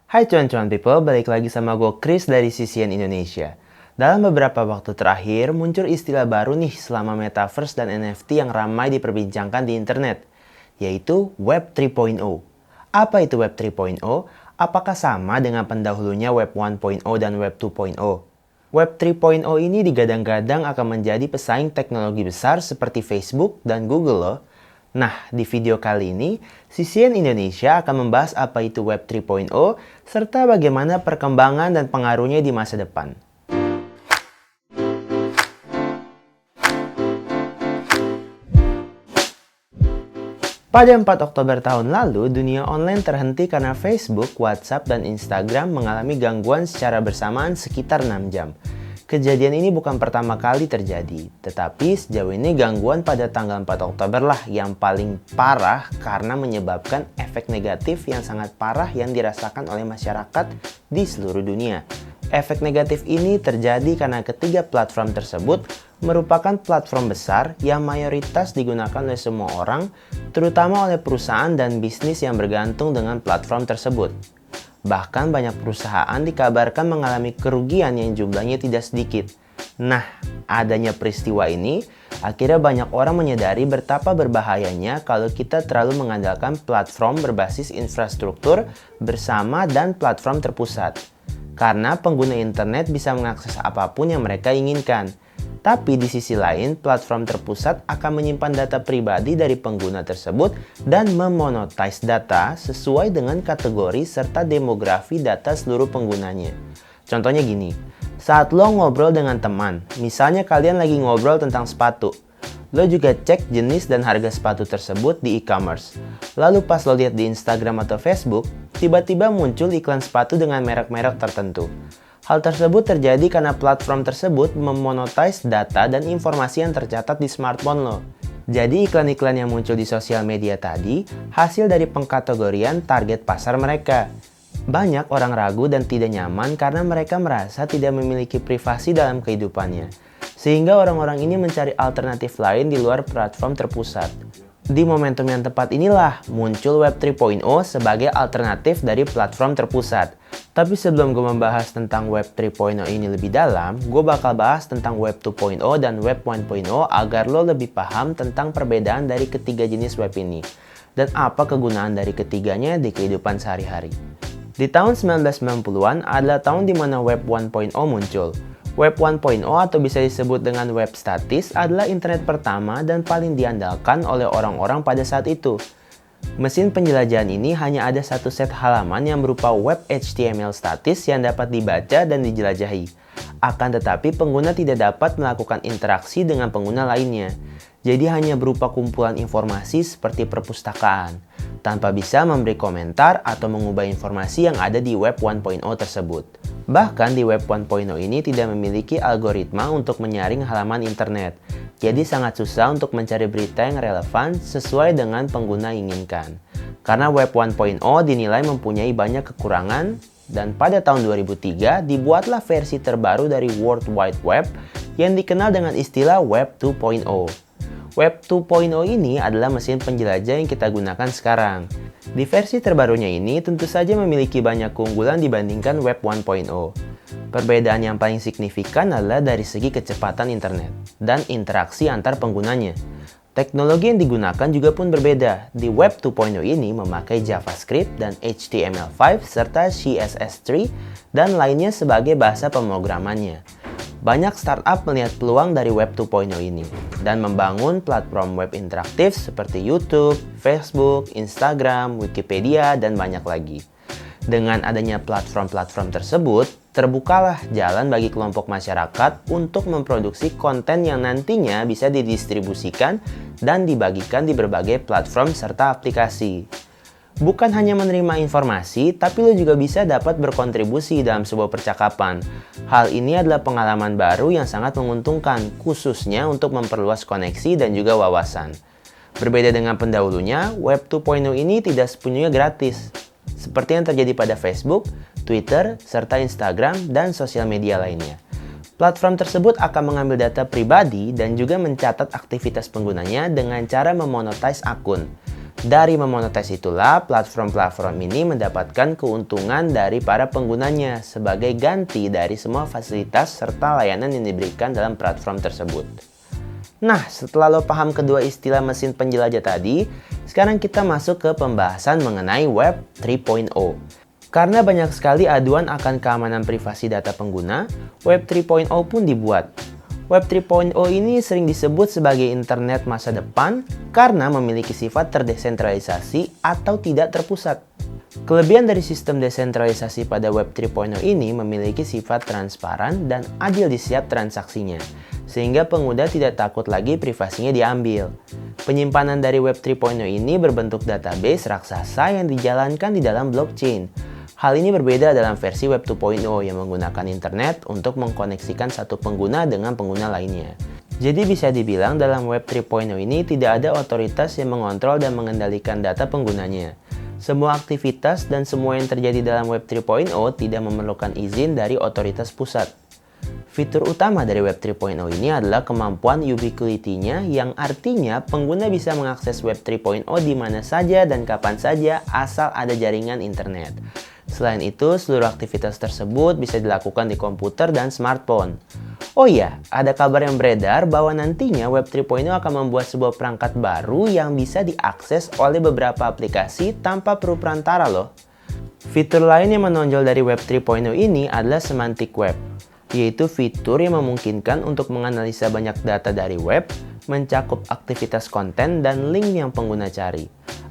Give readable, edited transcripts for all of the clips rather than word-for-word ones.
Hai cuan-cuan people, balik lagi sama gue Chris dari CCN Indonesia. Dalam beberapa waktu terakhir, muncul istilah baru nih selama Metaverse dan NFT yang ramai diperbincangkan di internet, yaitu Web 3.0. Apa itu Web 3.0? Apakah sama dengan pendahulunya Web 1.0 dan Web 2.0? Web 3.0 ini digadang-gadang akan menjadi pesaing teknologi besar seperti Facebook dan Google loh. Nah, di video kali ini, CCN Indonesia akan membahas apa itu Web 3.0 serta bagaimana perkembangan dan pengaruhnya di masa depan. Pada 4 Oktober tahun lalu, dunia online terhenti karena Facebook, WhatsApp, dan Instagram mengalami gangguan secara bersamaan sekitar 6 jam. Kejadian ini bukan pertama kali terjadi, tetapi sejauh ini gangguan pada tanggal 4 Oktober lah yang paling parah karena menyebabkan efek negatif yang sangat parah yang dirasakan oleh masyarakat di seluruh dunia. Efek negatif ini terjadi karena ketiga platform tersebut merupakan platform besar yang mayoritas digunakan oleh semua orang, terutama oleh perusahaan dan bisnis yang bergantung dengan platform tersebut. Bahkan banyak perusahaan dikabarkan mengalami kerugian yang jumlahnya tidak sedikit. Nah, adanya peristiwa ini, akhirnya banyak orang menyadari betapa berbahayanya kalau kita terlalu mengandalkan platform berbasis infrastruktur bersama dan platform terpusat. Karena pengguna internet bisa mengakses apapun yang mereka inginkan. Tapi di sisi lain, platform terpusat akan menyimpan data pribadi dari pengguna tersebut dan memonetize data sesuai dengan kategori serta demografi data seluruh penggunanya. Contohnya gini, saat lo ngobrol dengan teman, misalnya kalian lagi ngobrol tentang sepatu, lo juga cek jenis dan harga sepatu tersebut di e-commerce. Lalu pas lo lihat di Instagram atau Facebook, tiba-tiba muncul iklan sepatu dengan merek-merek tertentu. Hal tersebut terjadi karena platform tersebut memonetize data dan informasi yang tercatat di smartphone lo. Jadi iklan-iklan yang muncul di sosial media tadi hasil dari pengkategorian target pasar mereka. Banyak orang ragu dan tidak nyaman karena mereka merasa tidak memiliki privasi dalam kehidupannya. Sehingga orang-orang ini mencari alternatif lain di luar platform terpusat. Di momentum yang tepat inilah muncul Web 3.0 sebagai alternatif dari platform terpusat. Tapi sebelum gue membahas tentang Web 3.0 ini lebih dalam, gue bakal bahas tentang Web 2.0 dan Web 1.0 agar lo lebih paham tentang perbedaan dari ketiga jenis web ini dan apa kegunaan dari ketiganya di kehidupan sehari-hari. Di tahun 1990-an adalah tahun di mana Web 1.0 muncul. Web 1.0 atau bisa disebut dengan web statis adalah internet pertama dan paling diandalkan oleh orang-orang pada saat itu. Mesin penjelajahan ini hanya ada satu set halaman yang berupa web HTML statis yang dapat dibaca dan dijelajahi. Akan tetapi pengguna tidak dapat melakukan interaksi dengan pengguna lainnya. Jadi hanya berupa kumpulan informasi seperti perpustakaan, tanpa bisa memberi komentar atau mengubah informasi yang ada di Web 1.0 tersebut. Bahkan di Web 1.0 ini tidak memiliki algoritma untuk menyaring halaman internet. Jadi sangat susah untuk mencari berita yang relevan sesuai dengan pengguna inginkan. Karena Web 1.0 dinilai mempunyai banyak kekurangan dan pada tahun 2003 dibuatlah versi terbaru dari World Wide Web yang dikenal dengan istilah Web 2.0. Web 2.0 ini adalah mesin penjelajah yang kita gunakan sekarang. Di versi terbarunya ini tentu saja memiliki banyak keunggulan dibandingkan Web 1.0. Perbedaan yang paling signifikan adalah dari segi kecepatan internet dan interaksi antar penggunanya. Teknologi yang digunakan juga pun berbeda. Di Web 2.0 ini memakai JavaScript dan HTML5 serta CSS3 dan lainnya sebagai bahasa pemrogramannya. Banyak startup melihat peluang dari Web 2.0 ini dan membangun platform web interaktif seperti YouTube, Facebook, Instagram, Wikipedia, dan banyak lagi. Dengan adanya platform-platform tersebut, terbukalah jalan bagi kelompok masyarakat untuk memproduksi konten yang nantinya bisa didistribusikan dan dibagikan di berbagai platform serta aplikasi. Bukan hanya menerima informasi, tapi lo juga bisa dapat berkontribusi dalam sebuah percakapan. Hal ini adalah pengalaman baru yang sangat menguntungkan, khususnya untuk memperluas koneksi dan juga wawasan. Berbeda dengan pendahulunya, Web 2.0 ini tidak sepenuhnya gratis. Seperti yang terjadi pada Facebook, Twitter, serta Instagram, dan sosial media lainnya. Platform tersebut akan mengambil data pribadi dan juga mencatat aktivitas penggunanya dengan cara memonetize akun. Dari memonetize itulah, platform-platform ini mendapatkan keuntungan dari para penggunanya sebagai ganti dari semua fasilitas serta layanan yang diberikan dalam platform tersebut. Nah, setelah lo paham kedua istilah mesin penjelajah tadi, sekarang kita masuk ke pembahasan mengenai Web 3.0. Karena banyak sekali aduan akan keamanan privasi data pengguna, Web 3.0 pun dibuat. Web 3.0 ini sering disebut sebagai internet masa depan karena memiliki sifat terdesentralisasi atau tidak terpusat. Kelebihan dari sistem desentralisasi pada Web 3.0 ini memiliki sifat transparan dan adil di setiap transaksinya, sehingga pengguna tidak takut lagi privasinya diambil. Penyimpanan dari Web 3.0 ini berbentuk database raksasa yang dijalankan di dalam blockchain. Hal ini berbeda dalam versi Web 2.0 yang menggunakan internet untuk mengkoneksikan satu pengguna dengan pengguna lainnya. Jadi bisa dibilang dalam Web 3.0 ini tidak ada otoritas yang mengontrol dan mengendalikan data penggunanya. Semua aktivitas dan semua yang terjadi dalam Web 3.0 tidak memerlukan izin dari otoritas pusat. Fitur utama dari Web 3.0 ini adalah kemampuan ubiquity-nya yang artinya pengguna bisa mengakses Web 3.0 di mana saja dan kapan saja asal ada jaringan internet. Selain itu, seluruh aktivitas tersebut bisa dilakukan di komputer dan smartphone. Oh iya, ada kabar yang beredar bahwa nantinya Web 3.0 akan membuat sebuah perangkat baru yang bisa diakses oleh beberapa aplikasi tanpa perlu perantara loh. Fitur lain yang menonjol dari Web 3.0 ini adalah Semantic Web, yaitu fitur yang memungkinkan untuk menganalisa banyak data dari web, mencakup aktivitas konten dan link yang pengguna cari.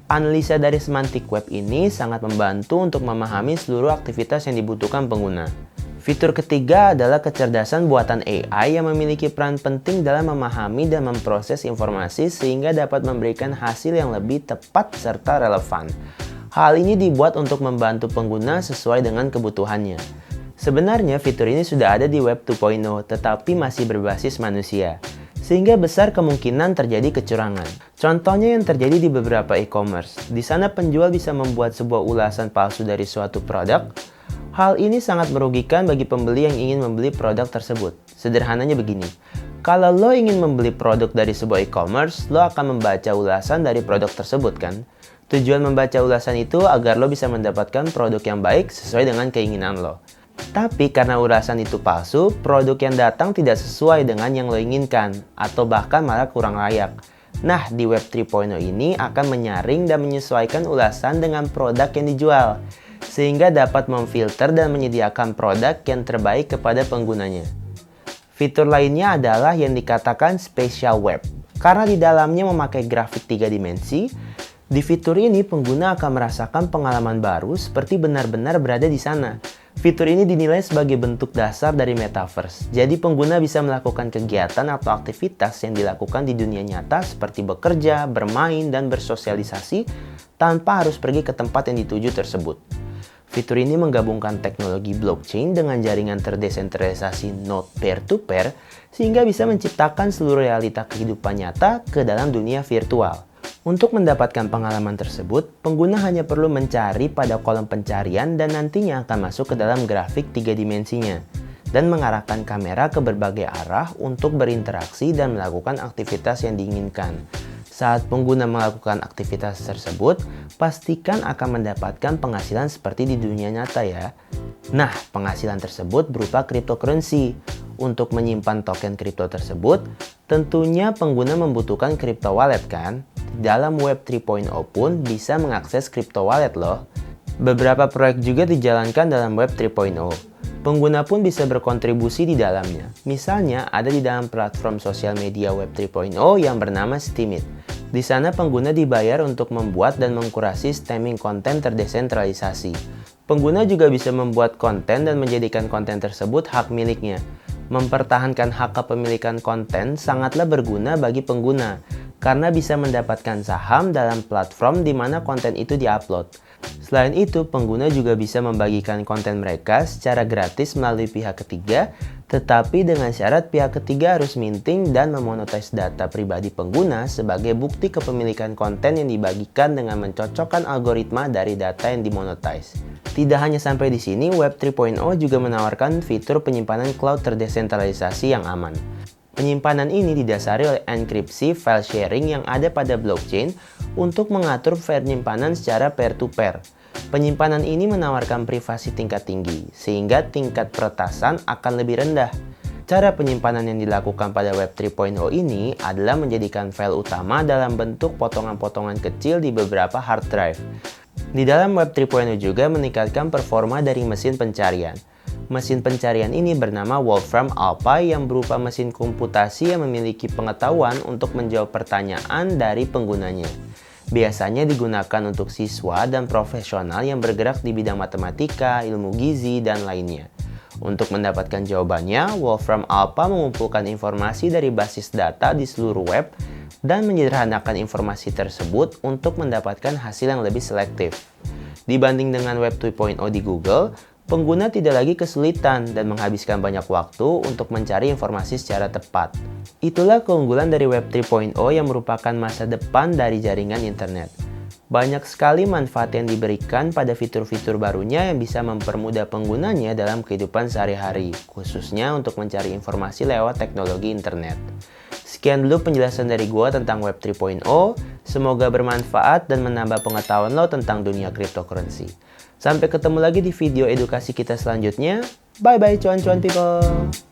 Analisa dari Semantic Web ini sangat membantu untuk memahami seluruh aktivitas yang dibutuhkan pengguna. Fitur ketiga adalah kecerdasan buatan AI yang memiliki peran penting dalam memahami dan memproses informasi sehingga dapat memberikan hasil yang lebih tepat serta relevan. Hal ini dibuat untuk membantu pengguna sesuai dengan kebutuhannya. Sebenarnya fitur ini sudah ada di Web 2.0 tetapi masih berbasis manusia, sehingga besar kemungkinan terjadi kecurangan. Contohnya yang terjadi di beberapa e-commerce. Di sana penjual bisa membuat sebuah ulasan palsu dari suatu produk. Hal ini sangat merugikan bagi pembeli yang ingin membeli produk tersebut. Sederhananya begini, kalau lo ingin membeli produk dari sebuah e-commerce, lo akan membaca ulasan dari produk tersebut kan? Tujuan membaca ulasan itu agar lo bisa mendapatkan produk yang baik sesuai dengan keinginan lo. Tapi karena ulasan itu palsu, produk yang datang tidak sesuai dengan yang lo inginkan, atau bahkan malah kurang layak. Nah, di Web 3.0 ini akan menyaring dan menyesuaikan ulasan dengan produk yang dijual, sehingga dapat memfilter dan menyediakan produk yang terbaik kepada penggunanya. Fitur lainnya adalah yang dikatakan Spatial Web. Karena di dalamnya memakai grafik 3 dimensi, di fitur ini pengguna akan merasakan pengalaman baru seperti benar-benar berada di sana. Fitur ini dinilai sebagai bentuk dasar dari metaverse. Jadi pengguna bisa melakukan kegiatan atau aktivitas yang dilakukan di dunia nyata seperti bekerja, bermain, dan bersosialisasi tanpa harus pergi ke tempat yang dituju tersebut. Fitur ini menggabungkan teknologi blockchain dengan jaringan terdesentralisasi node peer-to-peer sehingga bisa menciptakan seluruh realita kehidupan nyata ke dalam dunia virtual. Untuk mendapatkan pengalaman tersebut, pengguna hanya perlu mencari pada kolom pencarian dan nantinya akan masuk ke dalam grafik 3 dimensinya dan mengarahkan kamera ke berbagai arah untuk berinteraksi dan melakukan aktivitas yang diinginkan. Saat pengguna melakukan aktivitas tersebut, pastikan akan mendapatkan penghasilan seperti di dunia nyata ya. Nah, penghasilan tersebut berupa cryptocurrency. Untuk menyimpan token kripto tersebut, tentunya pengguna membutuhkan crypto wallet kan? Dalam Web 3.0 pun bisa mengakses crypto wallet loh. Beberapa proyek juga dijalankan dalam Web 3.0. Pengguna pun bisa berkontribusi di dalamnya. Misalnya ada di dalam platform sosial media Web 3.0 yang bernama Steemit. Di sana pengguna dibayar untuk membuat dan mengkurasi stemming konten terdesentralisasi. Pengguna juga bisa membuat konten dan menjadikan konten tersebut hak miliknya. Mempertahankan hak kepemilikan konten sangatlah berguna bagi pengguna, karena bisa mendapatkan saham dalam platform di mana konten itu diupload. Selain itu, pengguna juga bisa membagikan konten mereka secara gratis melalui pihak ketiga, tetapi dengan syarat pihak ketiga harus minting dan memonetize data pribadi pengguna sebagai bukti kepemilikan konten yang dibagikan dengan mencocokkan algoritma dari data yang dimonetize. Tidak hanya sampai di sini, Web 3.0 juga menawarkan fitur penyimpanan cloud terdesentralisasi yang aman. Penyimpanan ini didasari oleh enkripsi file sharing yang ada pada blockchain untuk mengatur penyimpanan secara peer-to-peer. Penyimpanan ini menawarkan privasi tingkat tinggi, sehingga tingkat peretasan akan lebih rendah. Cara penyimpanan yang dilakukan pada Web 3.0 ini adalah menjadikan file utama dalam bentuk potongan-potongan kecil di beberapa hard drive. Di dalam Web 3.0 juga meningkatkan performa dari mesin pencarian. Mesin pencarian ini bernama Wolfram Alpha yang berupa mesin komputasi yang memiliki pengetahuan untuk menjawab pertanyaan dari penggunanya. Biasanya digunakan untuk siswa dan profesional yang bergerak di bidang matematika, ilmu gizi, dan lainnya. Untuk mendapatkan jawabannya, Wolfram Alpha mengumpulkan informasi dari basis data di seluruh web dan menyederhanakan informasi tersebut untuk mendapatkan hasil yang lebih selektif. Dibanding dengan Web 2.0 di Google, pengguna tidak lagi kesulitan dan menghabiskan banyak waktu untuk mencari informasi secara tepat. Itulah keunggulan dari Web 3.0 yang merupakan masa depan dari jaringan internet. Banyak sekali manfaat yang diberikan pada fitur-fitur barunya yang bisa mempermudah penggunanya dalam kehidupan sehari-hari, khususnya untuk mencari informasi lewat teknologi internet. Sekian dulu penjelasan dari gua tentang Web 3.0, semoga bermanfaat dan menambah pengetahuan lo tentang dunia cryptocurrency. Sampai ketemu lagi di video edukasi kita selanjutnya. Bye-bye cuan-cuan people!